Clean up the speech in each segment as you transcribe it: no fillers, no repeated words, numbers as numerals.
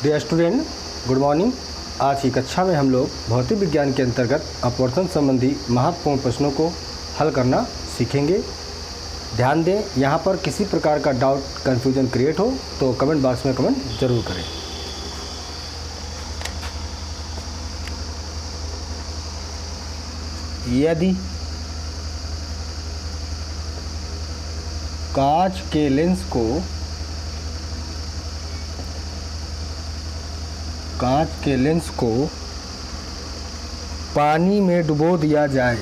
Dear student, good morning. आज की कक्षा में हम लोग भौतिक विज्ञान के अंतर्गत अपवर्तन संबंधी महत्वपूर्ण प्रश्नों को हल करना सीखेंगे। ध्यान दें, यहाँ पर किसी प्रकार का डाउट कन्फ्यूजन क्रिएट हो तो कमेंट बॉक्स में कमेंट जरूर करें। यदि कांच के लेंस को पानी में डुबो दिया जाए,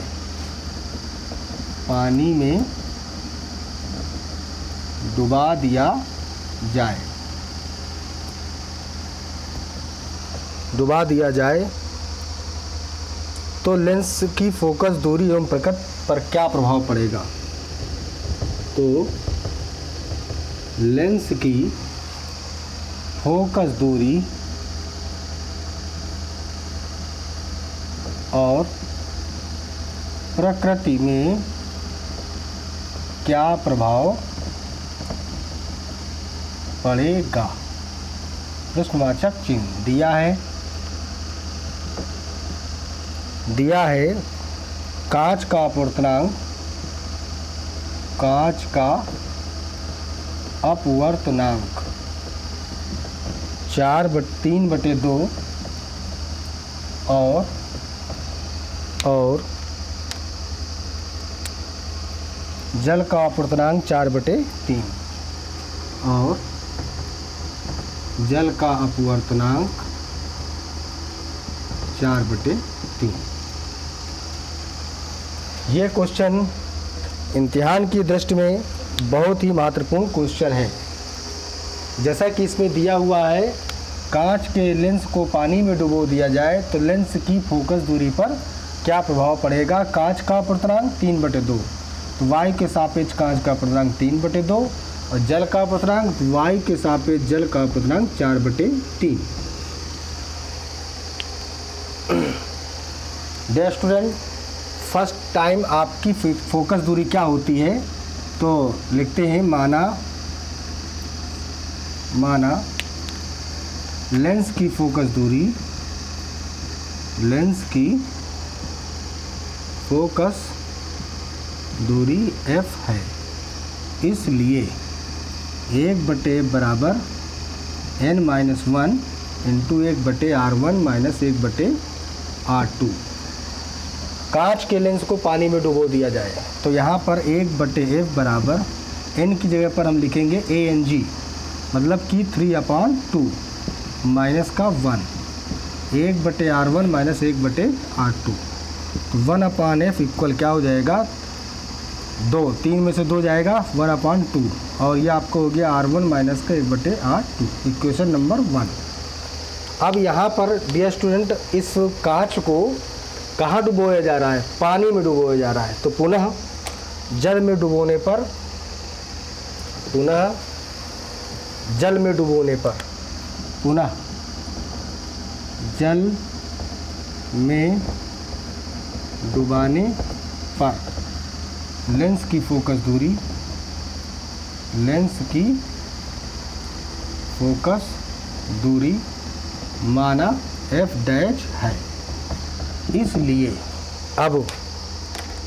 पानी में डुबा दिया जाए तो लेंस की फोकस दूरी एवं प्रकट पर क्या प्रभाव पड़ेगा। तो लेंस की फोकस दूरी और प्रकृति में क्या प्रभाव पड़ेगा। प्रश्नवाचक चिन्ह दिया है कांच का अपवर्तनांक 3/2 और जल का अपवर्तनांक 4/3 और जल का अपवर्तनांक 4/3। ये क्वेश्चन इम्तिहान की दृष्टि में बहुत ही महत्वपूर्ण क्वेश्चन है। जैसा कि इसमें दिया हुआ है, कांच के लेंस को पानी में डुबो दिया जाए तो लेंस की फोकस दूरी पर क्या प्रभाव पड़ेगा। कांच का अपवर्तनांक 3/2, तो वायु के सापेक्ष कांच का अपवर्तनांक 3/2 और जल का अपवर्तनांक वायु के सापेक्ष जल का अपवर्तनांक 4/3। डियर स्टूडेंट, फर्स्ट टाइम आपकी फोकस दूरी क्या होती है, तो लिखते हैं माना लेंस की फोकस दूरी f है, इसलिए 1/n-1 × 1/r1 - 1/r2। कांच के लेंस को पानी में डुबो दिया जाए तो यहाँ पर 1/f बराबर n की जगह पर हम लिखेंगे ANG, मतलब कि 3/2 माइनस का 1, 1/r1 - 1/r2। तो 1/f इक्वल क्या हो जाएगा, 2, 3 में से 2 जाएगा 1/2 और ये आपको हो गया r1 माइनस का 1/r2, इक्वेशन नंबर 1। अब यहाँ पर डियर स्टूडेंट, इस कांच को कहाँ डुबोया जा रहा है, पानी में डुबोया जा रहा है। तो पुनः जल में डुबोने पर लेंस की फोकस दूरी माना f' है। इसलिए अब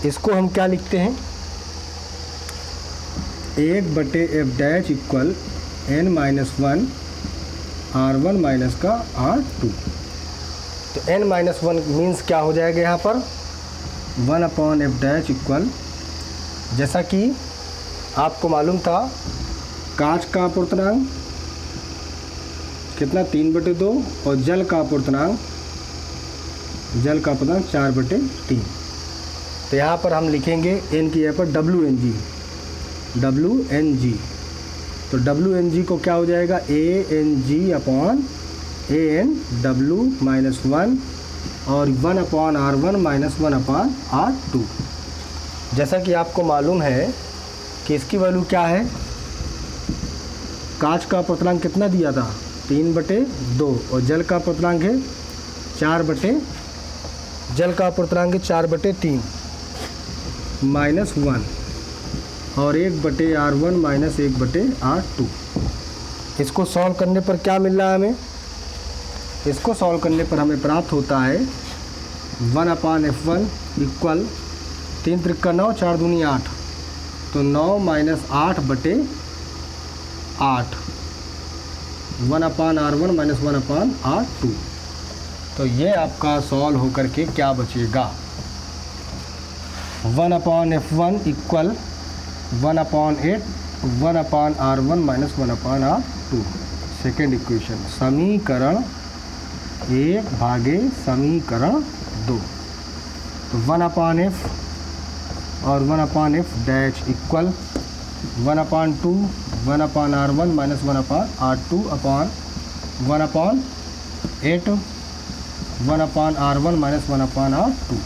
इसको हम क्या लिखते हैं, 1/f' equal n-1 r1 minus का r2। तो n-1 मीन्स क्या हो जाएगा यहाँ पर 1/f' इक्वल, जैसा कि आपको मालूम था, कांच का अपवर्तनांक कितना 3/2 और जल का अपवर्तनांक 4/3। तो यहाँ पर हम लिखेंगे n की जगह पर WNG। तो WNG को क्या हो जाएगा, ANG/ANW -1 और 1/r1 - 1/r2। जैसा कि आपको मालूम है कि इसकी वैल्यू क्या है, कांच का अपवर्तनांक कितना दिया था 3/2 और जल का अपवर्तनांक है 4/3 -1 और 1/r1 - 1/r2। इसको सॉल्व करने पर क्या मिल रहा है हमें, इसको सॉल्व करने पर हमें प्राप्त होता है 1/f1 इक्वल 3 त्रिक्का 9, 4 दूनी 8, तो 9 - 8/8 1/r1 - 1/r2। तो ये आपका सॉल्व होकर के क्या बचेगा, 1/f1 equal 1/8 1/r1 - 1/r2। Second equation, समीकरण 1 भागे समीकरण 2। तो 1/f और 1/f dash equal 1/2 1/r1 - 1/r2 upon 1/8 1/r1 - 1/r2।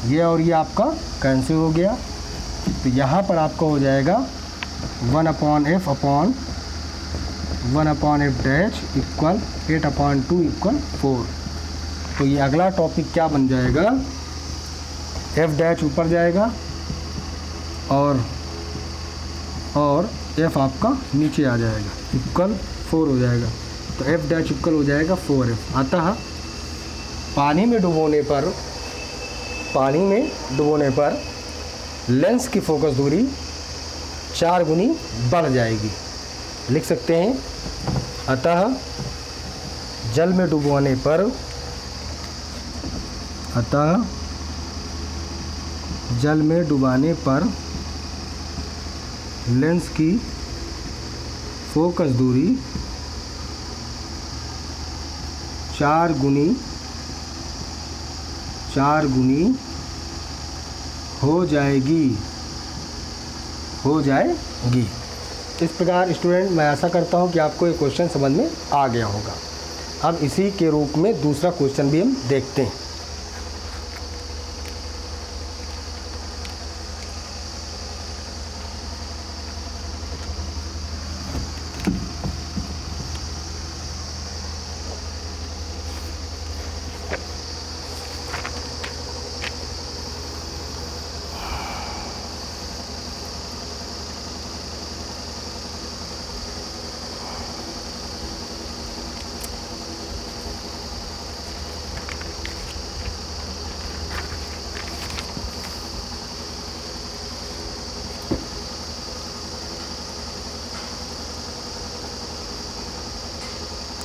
ये और ये आपका कैंसिल हो गया, तो यहाँ पर आपका हो जाएगा 1/f upon 1/f dash equal 8/2 equal 4। तो ये अगला टॉपिक क्या बन जाएगा, f डैश ऊपर जाएगा और f आपका नीचे आ जाएगा, इक्वल 4 हो जाएगा। तो f डैश इक्वल हो जाएगा 4f। अतः पानी में डुबोने पर लेंस की फोकस दूरी 4 गुनी बढ़ जाएगी। लिख सकते हैं, अतः जल में डुबाने पर लेंस की फोकस दूरी 4 गुनी हो जाएगी। इस प्रकार स्टूडेंट, मैं आशा करता हूँ कि आपको ये क्वेश्चन समझ में आ गया होगा। अब इसी के रूप में दूसरा क्वेश्चन भी हम देखते हैं।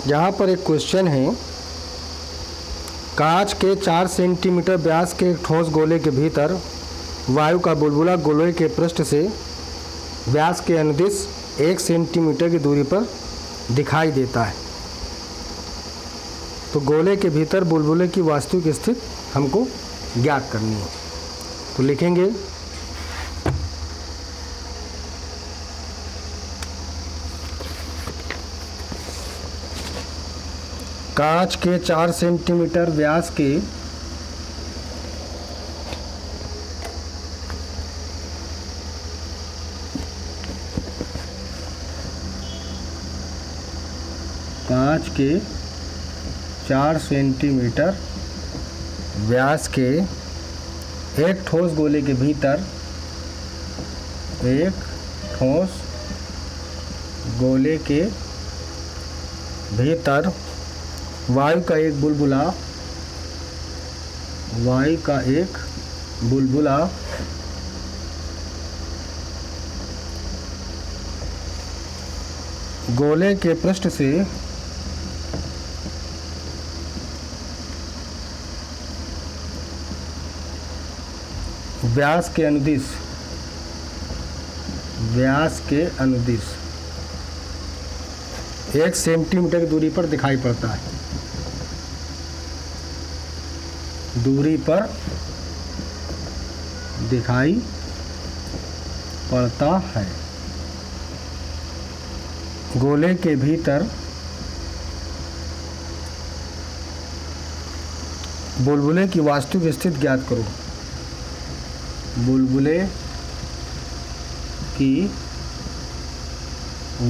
यहाँ पर एक क्वेश्चन है, कांच के 4 सेंटीमीटर व्यास के एक ठोस गोले के भीतर वायु का बुलबुला गोले के पृष्ठ से व्यास के अनुदिश 1 सेंटीमीटर की दूरी पर दिखाई देता है। तो गोले के भीतर बुलबुले की वास्तविक स्थिति हमको ज्ञात करनी है। तो लिखेंगे, कांच के 4 सेंटीमीटर व्यास के व्यास के एक ठोस गोले के भीतर वायु का एक बुलबुला गोले के पृष्ठ से व्यास के अनुदिश 1 सेंटीमीटर की दूरी पर दिखाई पड़ता है। गोले के भीतर बुलबुले की वास्तविक स्थिति ज्ञात करो। बुलबुले की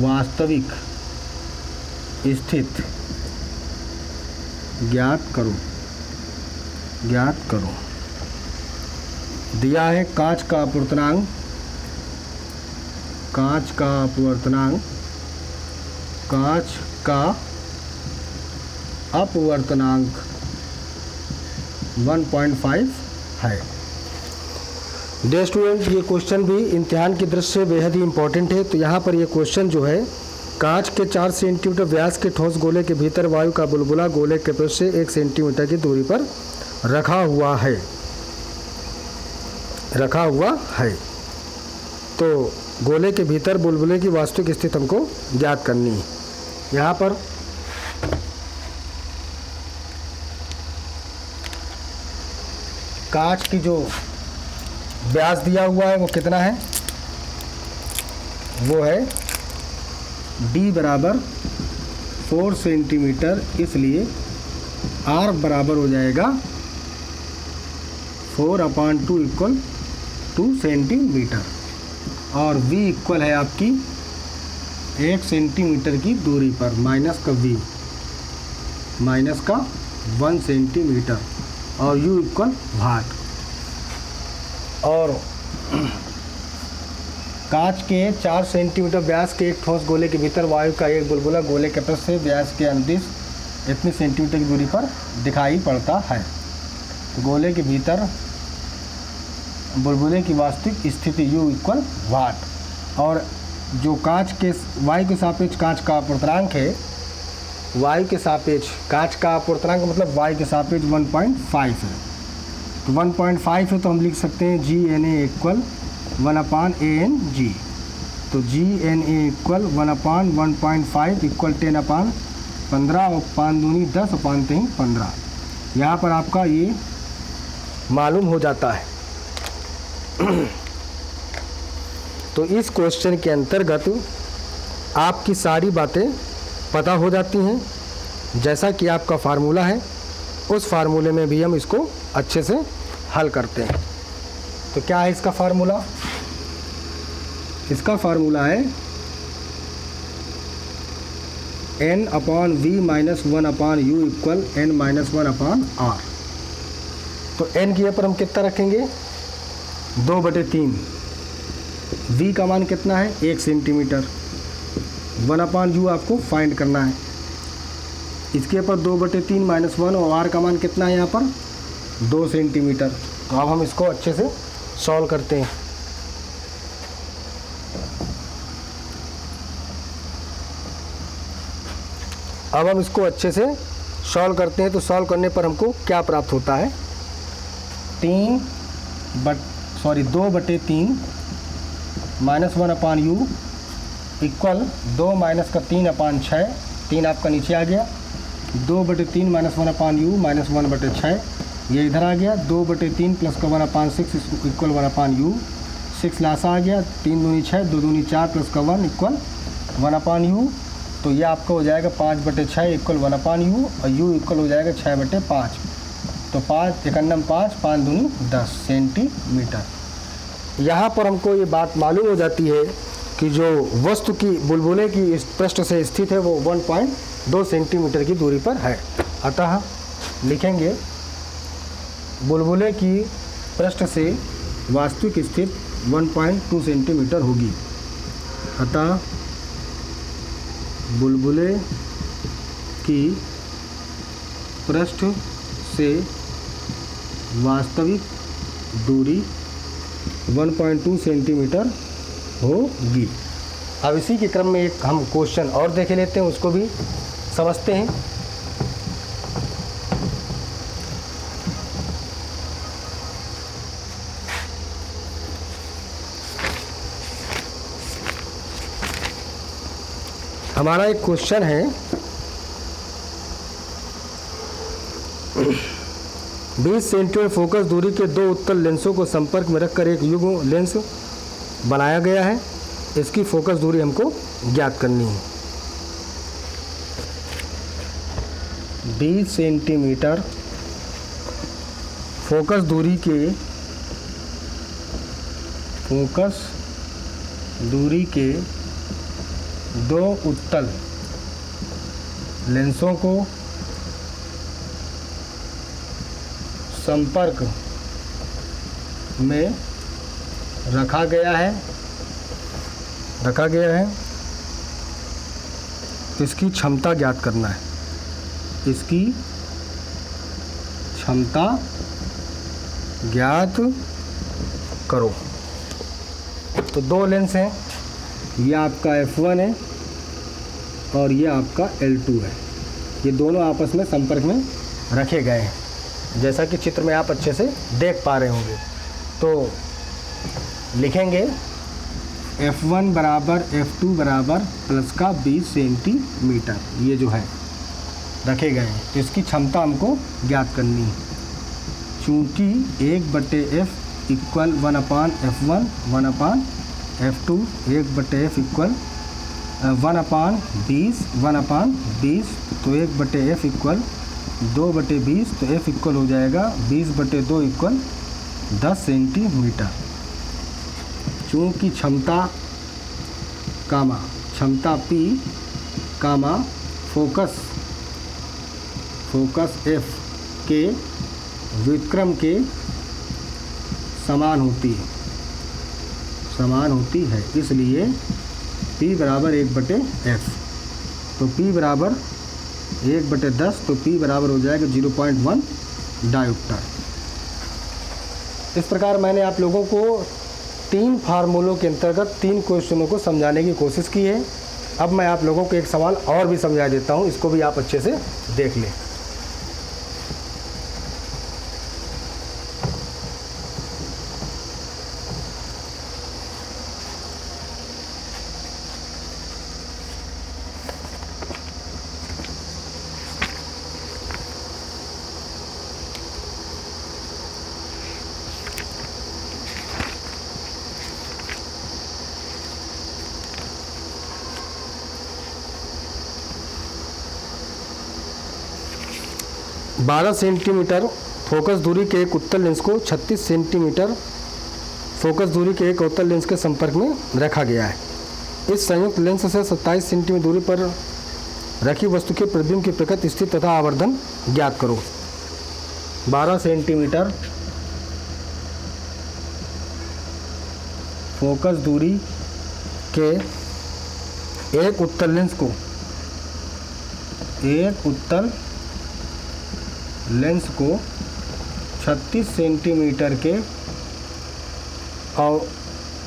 वास्तविक स्थिति ज्ञात करो। दिया है कांच का अपवर्तनांक कांच का अपवर्तनांक 1.5 है। डियर स्टूडेंट, ये क्वेश्चन भी इम्तिहान की दृष्टि से बेहद ही इम्पोर्टेंट है। तो यहाँ पर ये क्वेश्चन जो है, कांच के 4 सेंटीमीटर व्यास के ठोस गोले के भीतर वायु का बुलबुला गोले के पृष्ठ से 1 सेंटीमीटर की दूरी पर रखा हुआ है। तो गोले के भीतर बुलबुले की वास्तविक स्थिति हमको ज्ञात करनी है। यहाँ पर कांच की जो व्यास दिया हुआ है वो कितना है, वो है d बराबर 4 सेंटीमीटर, इसलिए r बराबर हो जाएगा 4/2 इक्वल 2 सेंटीमीटर, और v इक्वल है आपकी 1 सेंटीमीटर की दूरी पर माइनस का v माइनस का 1 सेंटीमीटर, और u इक्वल वाट। और कांच के 4 सेंटीमीटर व्यास के एक ठोस गोले के भीतर वायु का एक बुलबुला गोले के पृष्ठ से व्यास के अनुदिश इतनी सेंटीमीटर की दूरी पर दिखाई पड़ता है। गोले के भीतर बुलबुले की वास्तविक स्थिति u इक्वल वाट, और जो कांच के वायु के सापेक्ष कांच का अपवर्तनांक है, वायु के सापेक्ष कांच का अपवर्तनांक मतलब वायु के सापेक्ष 1.5 है। तो 1.5 है तो हम लिख सकते हैं GNA इक्वल 1/ANG। तो GNA इक्वल 1/1.5 इक्वल 10/15 और 5 दूनी 10/15। यहाँ पर आपका ये मालूम हो जाता है। तो इस क्वेश्चन के अंतर्गत आपकी सारी बातें पता हो जाती हैं। जैसा कि आपका फार्मूला है, उस फार्मूले में भी हम इसको अच्छे से हल करते हैं। तो क्या है इसका फार्मूला? इसका फार्मूला है n/v - 1/u equal n - 1/r। तो n की पर हम कितना रखेंगे, 2/3। v का मान कितना है, 1 सेंटीमीटर। 1/u आपको फाइंड करना है। इसके पर 2/3 - 1, और r का मान कितना है यहाँ पर, 2 सेंटीमीटर। तो अब हम इसको अच्छे से सॉल्व करते हैं। अब हम इसको अच्छे से सॉल्व करते हैं। तो सॉल्व करने पर हमको क्या प्राप्त होता है, 2/3 - 1/u इक्वल 2 - का 3/6। 3 आपका नीचे आ गया। 2/3 - 1/u - 1/6, ये इधर आ गया। 2/3 प्लस का 1/6 इक्वल 1/u। 6 लासा आ गया। 3 दूनी 6, 2 दूनी 4 प्लस का 1 इक्वल 1/u। तो ये आपका हो जाएगा 5/6 इक्वल 1/u, और u इक्वल हो जाएगा 6/5। तो 5 एकन्नम 5, 5 दूनी 10 सेंटीमीटर। यहाँ पर हमको ये बात मालूम हो जाती है कि जो वस्तु की बुलबुले की इस पृष्ठ से स्थित है वो 1.2 सेंटीमीटर की दूरी पर है। अतः लिखेंगे बुलबुले की पृष्ठ से वास्तविक स्थिति 1.2 सेंटीमीटर होगी। अतः बुलबुले की पृष्ठ से वास्तविक दूरी 1.2 सेंटीमीटर होगी। अब इसी के क्रम में एक हम क्वेश्चन और देख लेते हैं, उसको भी समझते हैं। हमारा एक क्वेश्चन है 20 सेंटीमीटर फोकस दूरी के 2 उत्तल लेंसों को संपर्क में रखकर एक युग्म लेंस बनाया गया है। इसकी फोकस दूरी हमको ज्ञात करनी है। 20 सेंटीमीटर फोकस दूरी के 2 उत्तल लेंसों को संपर्क में रखा गया है। इसकी क्षमता ज्ञात करना है। इसकी क्षमता ज्ञात करो। तो दो लेंस हैं, ये आपका F1 है और ये आपका L2 है। ये दोनों आपस में संपर्क में रखे गए हैं, जैसा कि चित्र में आप अच्छे से देख पा रहे होंगे। तो लिखेंगे F1 बराबर F2 बराबर प्लस का 20 सेंटीमीटर, ये जो है रखे गए हैं। तो इसकी क्षमता हमको ज्ञात करनी है। चूँकि 1/F equal 1/F1 1/F2, 1/F equal 1/20 1/20, तो 1/F इक्वल 2/20, तो F इक्वल हो जाएगा 20/2 इक्वल 10 सेंटीमीटर। चूँकि क्षमता P फोकस F के व्युत्क्रम के समान होती है, इसलिए P बराबर 1/F। तो P बराबर 1/10, तो P बराबर हो जाएगा 0.1 डायोप्टर। इस प्रकार मैंने आप लोगों को 3 फार्मूलों के अंतर्गत 3 क्वेश्चनों को समझाने की कोशिश की है। अब मैं आप लोगों को एक सवाल और भी समझा देता हूँ, इसको भी आप अच्छे से देख लें। बारह सेंटीमीटर फोकस दूरी के एक उत्तल लेंस को 36 सेंटीमीटर फोकस दूरी के एक अवतल लेंस के संपर्क में रखा गया है। इस संयुक्त लेंस से 27 सेंटीमीटर दूरी पर रखी वस्तु के प्रतिबिंब की प्रकृति, स्थिति तथा आवर्धन ज्ञात करो। 12 सेंटीमीटर फोकस दूरी के एक उत्तल लेंस को 36 सेंटीमीटर के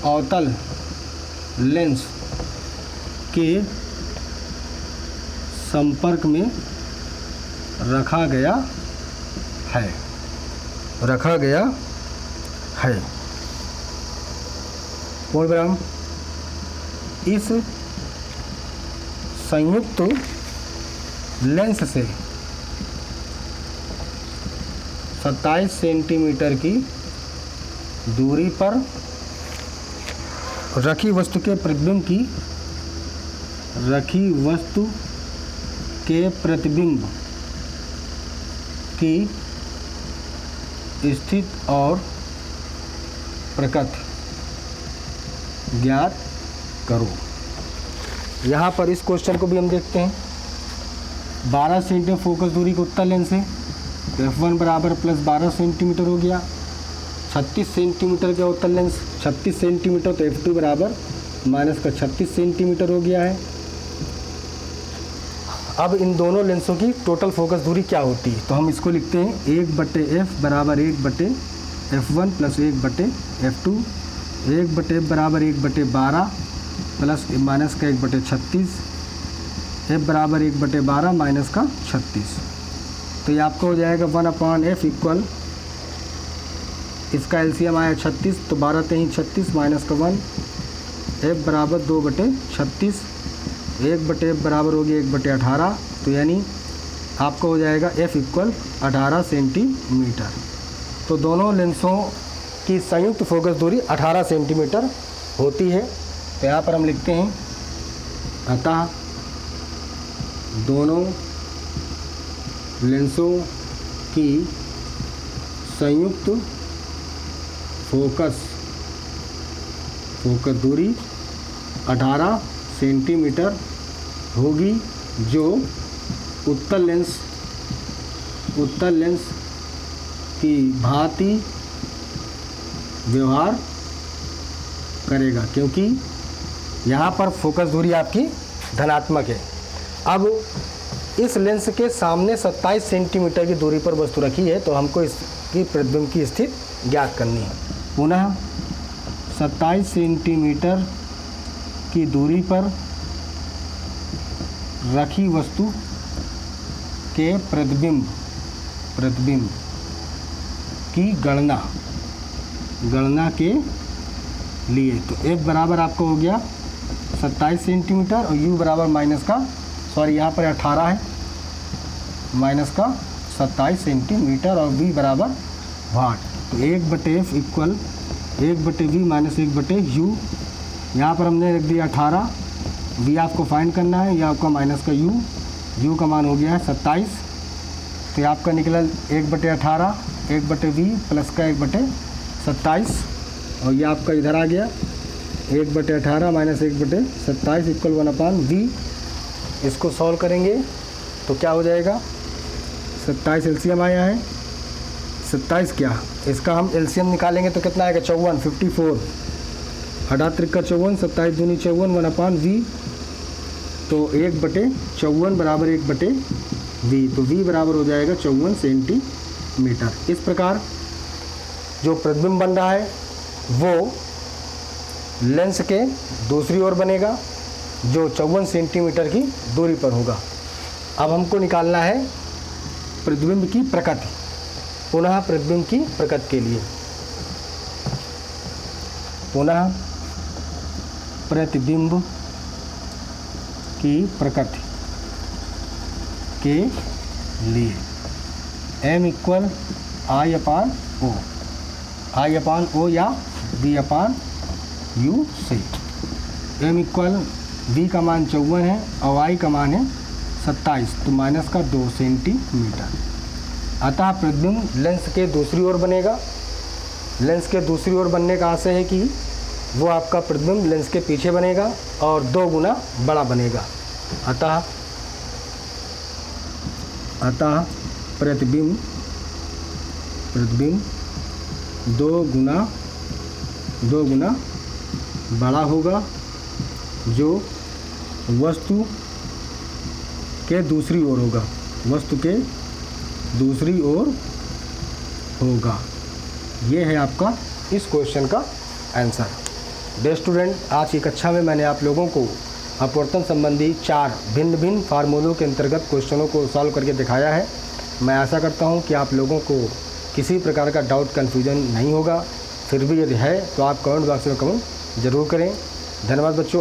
अवतल लेंस के संपर्क में रखा गया है। पूर्णविराम। इस संयुक्त लेंस से 27 सेंटीमीटर की दूरी पर रखी वस्तु के प्रतिबिंब की स्थिति और प्रकृति ज्ञात करो। यहाँ पर इस क्वेश्चन को भी हम देखते हैं। 12 सेंटीमीटर फोकस दूरी के उत्तल लेंस है, तो F1 बराबर प्लस 12 सेंटीमीटर हो गया। 36 सेंटीमीटर का अवतल लेंस 36 सेंटीमीटर, तो F2 बराबर माइनस का 36 सेंटीमीटर हो गया है। अब इन दोनों लेंसों की टोटल फोकस दूरी क्या होती है, तो हम इसको लिखते हैं 1/F बराबर 1/F1 प्लस 1/F2। 1/F बराबर 1/12 प्लस माइनस का 1/36। F बराबर 1/12 माइनस का 36। तो ये आपको हो जाएगा 1/F इक्वल, इसका एलसीएम आया 36, तो 12 3 36 माइनस का 1। F बराबर 2/36। 1/F बराबर होगी 1/18, तो यानी आपको हो जाएगा F इक्वल 18 सेंटीमीटर। तो दोनों लेंसों की संयुक्त फोकस दूरी 18 सेंटीमीटर होती है। तो यहाँ पर हम लिखते हैं, अतः दोनों लेंसों की संयुक्त फोकस दूरी 18 सेंटीमीटर होगी, जो उत्तल लेंस की भांति व्यवहार करेगा, क्योंकि यहाँ पर फोकस दूरी आपकी धनात्मक है। अब इस लेंस के सामने 27 सेंटीमीटर की दूरी पर वस्तु रखी है, तो हमको इसकी प्रतिबिंब की स्थिति ज्ञात करनी है। पुनः 27 सेंटीमीटर की दूरी पर रखी वस्तु के प्रतिबिंब की गणना के लिए, तो F बराबर आपको हो गया 27 सेंटीमीटर और U बराबर यहाँ पर 18 है, माइनस का 27 सेंटीमीटर और V बराबर वाट। तो 1/F equal 1/V minus 1/U। यहाँ पर हमने रख दिया 18, V आपको फाइंड करना है, यह आपका माइनस का U का मान हो गया है 27। तो ये आपका निकला 1/18 1/V प्लस का 1/27 और ये आपका इधर आ गया 1/18 माइनस 1/27 इक्वल 1/V। इसको सॉल्व करेंगे तो क्या हो जाएगा, 27 एलसीएम आया है, 27 क्या, इसका हम एलसीएम निकालेंगे तो कितना आएगा 54 54, 18 का 54, 27 दूनी 54 1/V। तो 1/54 बराबर 1/V, तो V बराबर हो जाएगा 54 सेंटीमीटर। इस प्रकार जो प्रतिबिंब बन रहा है वो लेंस के दूसरी ओर बनेगा जो 54 सेंटीमीटर की दूरी पर होगा। अब हमको निकालना है प्रतिबिंब की प्रकृति। पुनः प्रतिबिंब की प्रकृति के लिए, पुनः प्रतिबिंब की प्रकृति के लिए M इक्वल I/O, I/O या V/U से। M इक्वल V का मान 54 है और I का मान है 27, तो माइनस का 2 सेंटीमीटर। अतः प्रतिबिंब लेंस के दूसरी ओर बनेगा। लेंस के दूसरी ओर बनने का आशय है कि वो आपका प्रतिबिंब लेंस के पीछे बनेगा और 2 गुना बड़ा बनेगा। अतः प्रतिबिंब 2 गुना बड़ा होगा जो वस्तु के दूसरी ओर होगा, वस्तु के दूसरी ओर होगा। ये है आपका इस क्वेश्चन का आंसर। डियर स्टूडेंट, आज की कक्षा में मैंने आप लोगों को अपवर्तन संबंधी 4 भिन्न भिन्न फार्मूलों के अंतर्गत क्वेश्चनों को सॉल्व करके दिखाया है। मैं आशा करता हूं कि आप लोगों को किसी प्रकार का डाउट कन्फ्यूजन नहीं होगा। फिर भी यदि है तो आप कमेंट बॉक्स में कमेंट ज़रूर करें। धन्यवाद बच्चों।